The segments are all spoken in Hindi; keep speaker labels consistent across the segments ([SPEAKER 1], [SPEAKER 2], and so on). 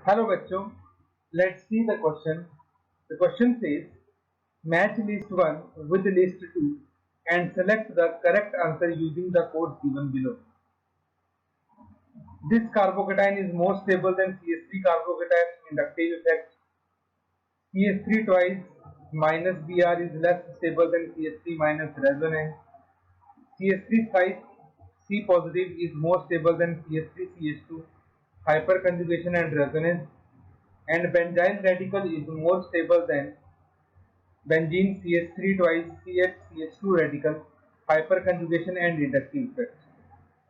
[SPEAKER 1] Hello बच्चों, let's see the question. The question says, match list 1 with list 2 and select the correct answer using the codes given below. This carbocation is more stable than CH3 carbocation inductive effect. CH3 twice minus Br is less stable than CH3 minus resonance. CH3 thrice C positive is more stable than CH3 CH2 hyperconjugation and resonance, and benzyl radical is more stable than benzene CH3 twice CH2 radical hyperconjugation and inductive effect.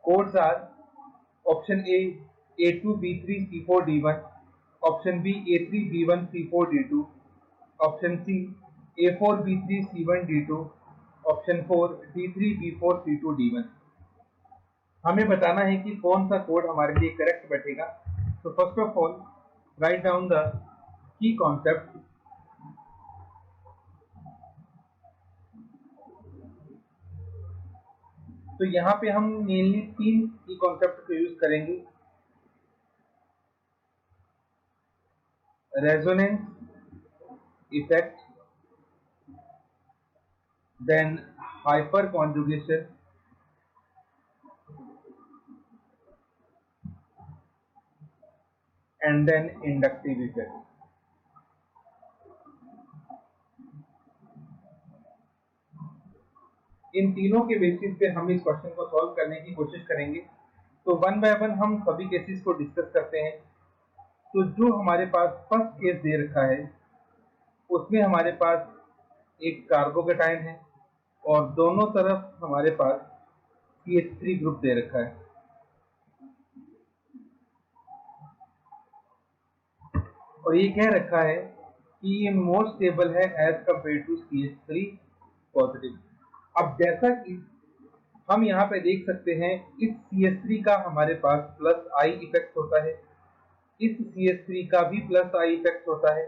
[SPEAKER 1] Codes are option A A2B3C4D1, option B A3B1C4D2, option C A4B3C1D2, option 4 D3B4C2D1। हमें बताना है कि कौन सा कोड हमारे लिए करेक्ट बैठेगा। तो first of all write down the key concept. तो यहाँ पे हम मेनली 3 की कॉन्सेप्ट को यूज करेंगे। Resonance effect, then hyperconjugation and then inductive effect. इन तीनों के बेसिस पे हम इस क्वेश्चन को सॉल्व करने की कोशिश करेंगे। तो वन बाय वन हम सभी केसेस को डिस्कस करते हैं। तो जो हमारे पास फर्स्ट केस दे रखा है उसमें हमारे पास एक कार्बोकेटाइन है और दोनों तरफ हमारे पास CH3 ग्रुप दे रखा है। और ये कह रखा है कि ये मोर स्टेबल है as compare to CH3 positive. अब जैसा कि हम यहाँ पे देख सकते हैं, इस CH3 का हमारे पास प्लस आई इफेक्ट होता है, इस CH3 का भी प्लस आई इफेक्ट होता है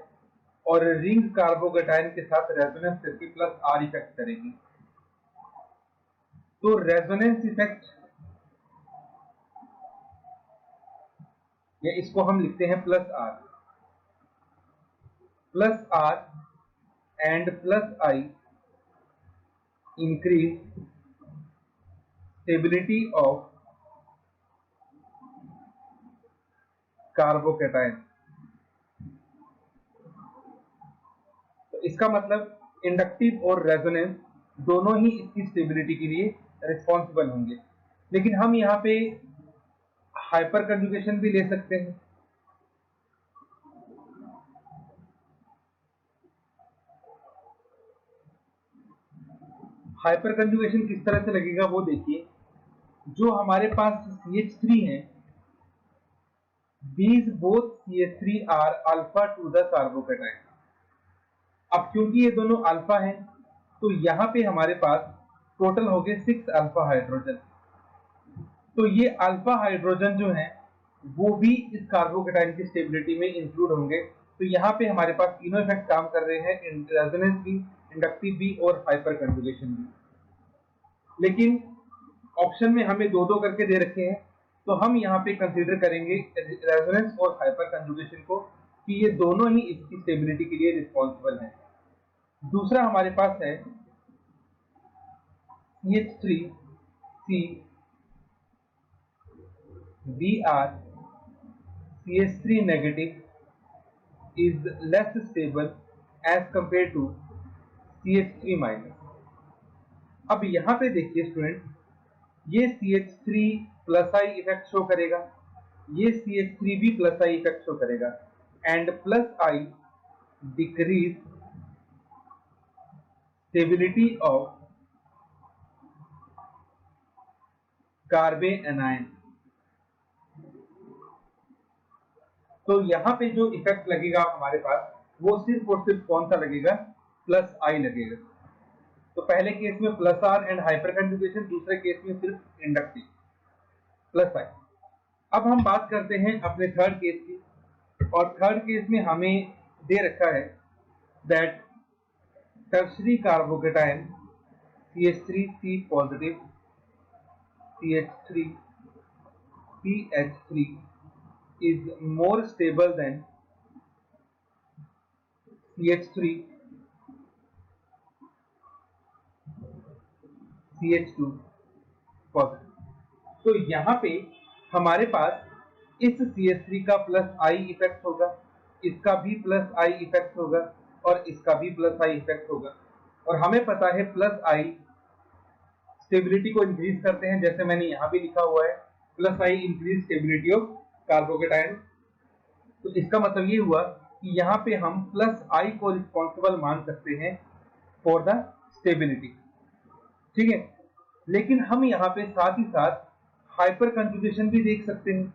[SPEAKER 1] और रिंग कार्बोकेटाइन के साथ रेजोनेंस करके प्लस आर इफेक्ट करेगी। तो रेजोनेंस इफेक्ट, या इसको हम लिखते हैं plus R and plus I increase stability of carbocation. तो इसका मतलब इंडक्टिव और रेजोनेंस दोनों ही इसकी स्टेबिलिटी के लिए रिस्पॉन्सिबल होंगे। लेकिन हम यहाँ पे हाइपर कंजुगेशन भी ले सकते हैं। हाइपर कंजुगेशन किस तरह से लगेगा वो देखिए। जो हमारे पास CH3 है, these both CH3 are alpha to the carbocation। अब क्योंकि ये दोनों अल्फा हैं तो यहाँ पे हमारे पास टोटल हो गए 6 अल्फा हाइड्रोजन। तो ये अल्फा हाइड्रोजन जो है वो भी इस कार्बोकेटाइन की स्टेबिलिटी में इंक्लूड होंगे। तो यहाँ पे हमारे पास तीनों इफेक्ट काम कर रहे हैं, रेजोनेंस भी, इंडक्टिव भी और हाइपर कंजुगेशन भी। लेकिन ऑप्शन में हमें दो दो करके दे रखे हैं, तो हम यहाँ पे कंसीडर करेंगे रेजोनेंस और हाइपर कंजुगेशन को कि ये दोनों ही इसकी स्टेबिलिटी के लिए रिस्पॉन्सिबल हैं। दूसरा हमारे पास है CH3C Br CH3 negative is less stable as compared to CH3 minus। अब यहाँ पे देखिए स्टूडेंट, ये CH3 plus I effect show करेगा, ये CH3 भी प्लस आई इफेक्ट शो करेगा, and plus I decrease stability of carbon anion. तो यहाँ पे जो इफेक्ट लगेगा हमारे पास वो सिर्फ और सिर्फ कौन सा लगेगा, प्लस आई लगेगा। तो पहले केस में plus R and hyperconjugation, दूसरे केस में सिर्फ इंडक्टिव प्लस आई। अब हम बात करते हैं अपने थर्ड केस की, और थर्ड केस में हमें दे रखा है that tertiary carbocation CH3C positive CH3 CH3 is more stable than CH3, CH2 positive. तो यहाँ पे हमारे पास इस CH3 का प्लस आई इफेक्ट होगा, इसका भी प्लस आई इफेक्ट होगा और इसका भी प्लस आई इफेक्ट होगा। और हमें पता है प्लस आई स्टेबिलिटी को इंक्रीज करते हैं, जैसे मैंने यहाँ भी लिखा हुआ है plus I increase stability of carbocation. तो इसका मतलब ये हुआ कि यहाँ पे हम प्लस आई को रिस्पॉन्सिबल मान सकते हैं फॉर द स्टेबिलिटी, ठीक है। लेकिन हम यहाँ पे साथ ही साथ हाइपर कंजुगेशन भी देख सकते हैं,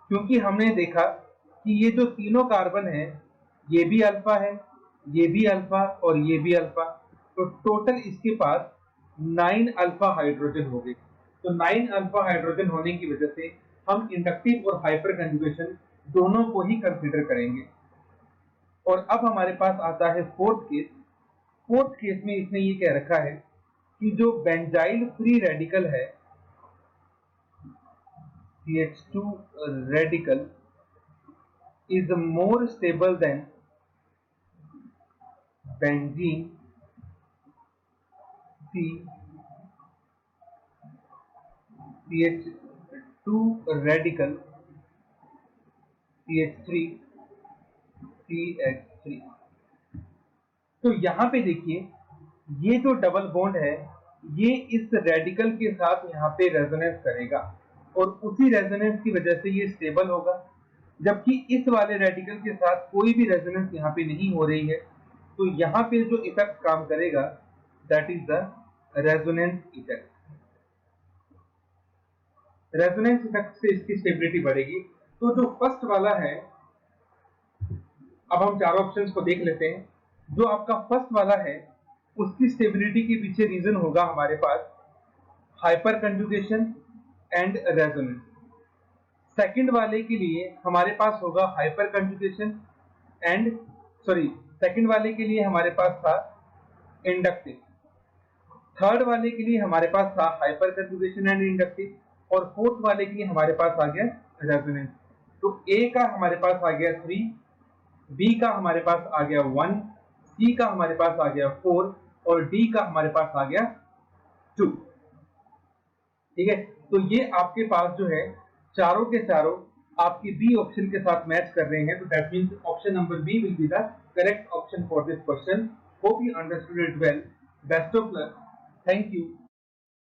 [SPEAKER 1] क्योंकि हमने देखा कि ये जो तीनों कार्बन है ये भी अल्फा है, ये भी अल्फा और ये भी अल्फा, तो टोटल इसके पास 9 अल्फा हाइड्रोजन हो गए। तो 9 अल्फा हाइड्रोजन होने की वजह से हम इंडक्टिव और हाइपर कंजुगेशन दोनों को ही कंसीडर करेंगे। और अब हमारे पास आता है फोर्थ केस। फोर्थ केस में इसने ये कह रखा है कि जो बेंजाइल फ्री रेडिकल है CH2 radical is more stable than benzene CH2 radical CH3 CH3। तो यहाँ पे देखिए ये जो डबल बॉन्ड है ये इस रेडिकल के साथ यहाँ पे रेजोनेंस करेगा और उसी रेजोनेंस की वजह से ये स्टेबल होगा, जबकि इस वाले रेडिकल के साथ कोई भी रेजोनेंस यहाँ पे नहीं हो रही है। तो यहाँ पे जो इफेक्ट काम करेगा that is the resonance effect. Resonance effect से इसकी स्टेबिलिटी बढ़ेगी। तो जो फर्स्ट वाला है, अब हम चारों ऑप्शंस को देख लेते हैं। जो आपका फर्स्ट वाला है उसकी स्टेबिलिटी के पीछे रीजन होगा हमारे पास hyperconjugation and resonance. Second वाले के लिए हमारे पास होगा हाइपर कंजुगेशन एंड सेकंड वाले के लिए हमारे पास था इंडक्टिव। थर्ड वाले के लिए हमारे पास था हाइपर कंजुगेशन एंड इंडक्टिव और फोर्थ वाले के लिए हमारे पास आ गया रेजोनेंस। तो ए का हमारे पास आ गया 3, बी का हमारे पास आ गया 1, सी का हमारे पास आ गया 4 और डी का हमारे पास आ गया 2। ठीक है, तो ये आपके पास जो है चारों के चारों आपकी बी ऑप्शन के साथ मैच कर रहे हैं। तो that means option number B will be the correct option for this question. Hope you understood it well. Best of luck. Thank you.